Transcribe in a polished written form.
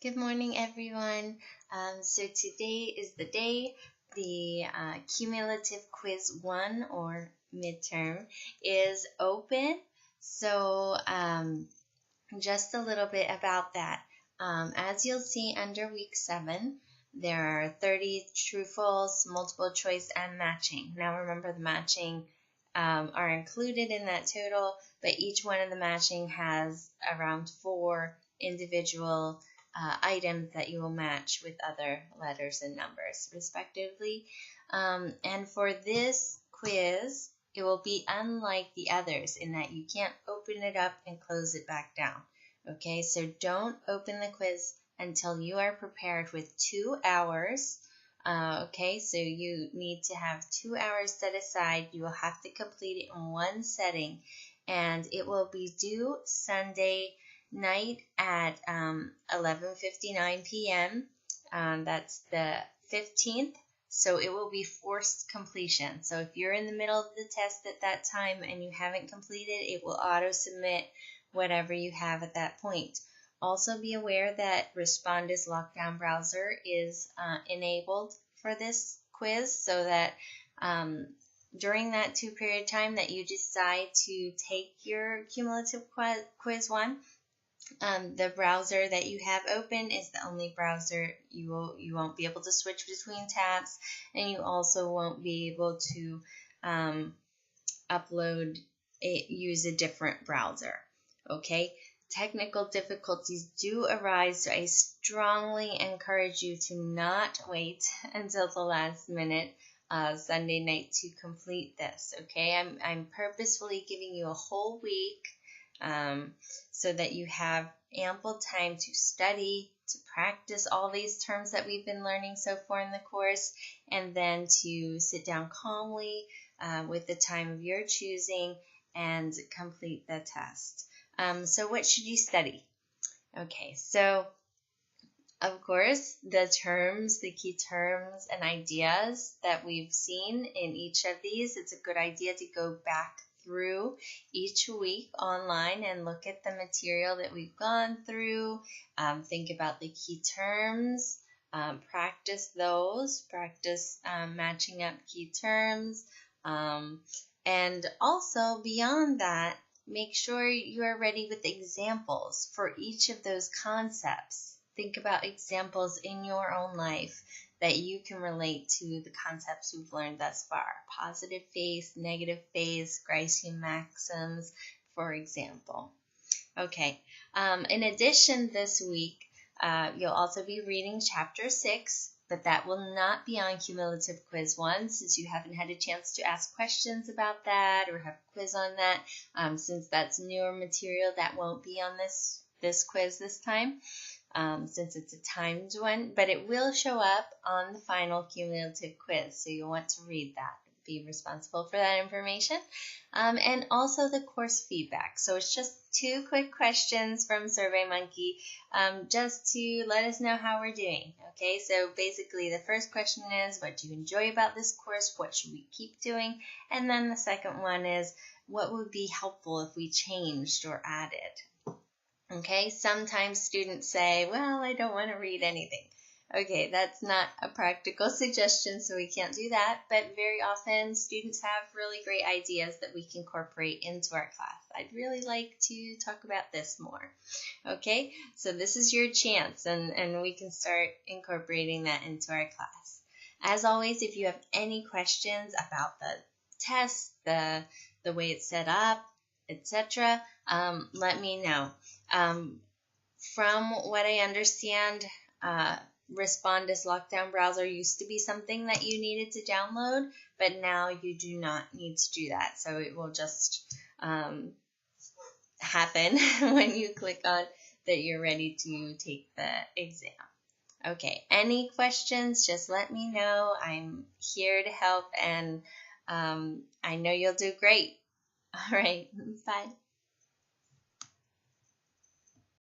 Good morning, everyone. So today is the day the cumulative quiz 1 or midterm is open. So just a little bit about that. As you'll see under week 7, there are 30 true false, multiple choice, and matching. Now remember the matching are included in that total, but each one of the matching has around 4 individual items that you will match with other letters and numbers, respectively. And for this quiz, it will be unlike the others in that you can't open it up and close it back down. Okay, so don't open the quiz until you are prepared with 2 hours. Okay, so you need to have 2 hours set aside. You will have to complete it in one setting, and it will be due Sunday night at 11:59 p.m. That's the 15th, so it will be forced completion. So if you're in the middle of the test at that time and you haven't completed, it will auto-submit whatever you have at that point. Also be aware that Respondus Lockdown Browser is enabled for this quiz, so that during that 2-period time that you decide to take your cumulative quiz 1, the browser that you have open is the only browser. You won't be able to switch between tabs, and you also won't be able to use a different browser. Okay, technical difficulties do arise, so I strongly encourage you to not wait until the last minute Sunday night to complete this. Okay, I'm purposefully giving you a whole week so that you have ample time to study, to practice all these terms that we've been learning so far in the course, and then to sit down calmly with the time of your choosing and complete the test. So what should you study? Okay, so of course, the terms, the key terms and ideas that we've seen in each of these, it's a good idea to go back through each week online and look at the material that we've gone through. Think about the key terms, practice those, practice matching up key terms, and also beyond that, make sure you are ready with examples for each of those concepts. Think about examples in your own life that you can relate to the concepts we've learned thus far. Positive phase, negative phase, Gricean maxims, for example. Okay, in addition, this week, you'll also be reading Chapter 6, but that will not be on Cumulative Quiz 1 since you haven't had a chance to ask questions about that or have a quiz on that. Since that's newer material, that won't be on this quiz this time. Since it's a timed one, but it will show up on the final cumulative quiz, so you'll want to read that, be responsible for that information, and also the course feedback. So it's just 2 quick questions from SurveyMonkey, just to let us know how we're doing. Okay, so basically the first question is, what do you enjoy about this course? What should we keep doing? And then the second one is, what would be helpful if we changed or added? Okay, sometimes students say, well, I don't want to read anything. Okay, that's not a practical suggestion, so we can't do that, but very often students have really great ideas that we can incorporate into our class. I'd really like to talk about this more. Okay, so this is your chance, and we can start incorporating that into our class. As always, if you have any questions about the test, the way it's set up, etc., let me know. From what I understand, Respondus Lockdown Browser used to be something that you needed to download, but now you do not need to do that. So it will just happen when you click on that you're ready to take the exam. Okay, any questions, just let me know. I'm here to help, and I know you'll do great. All right, bye.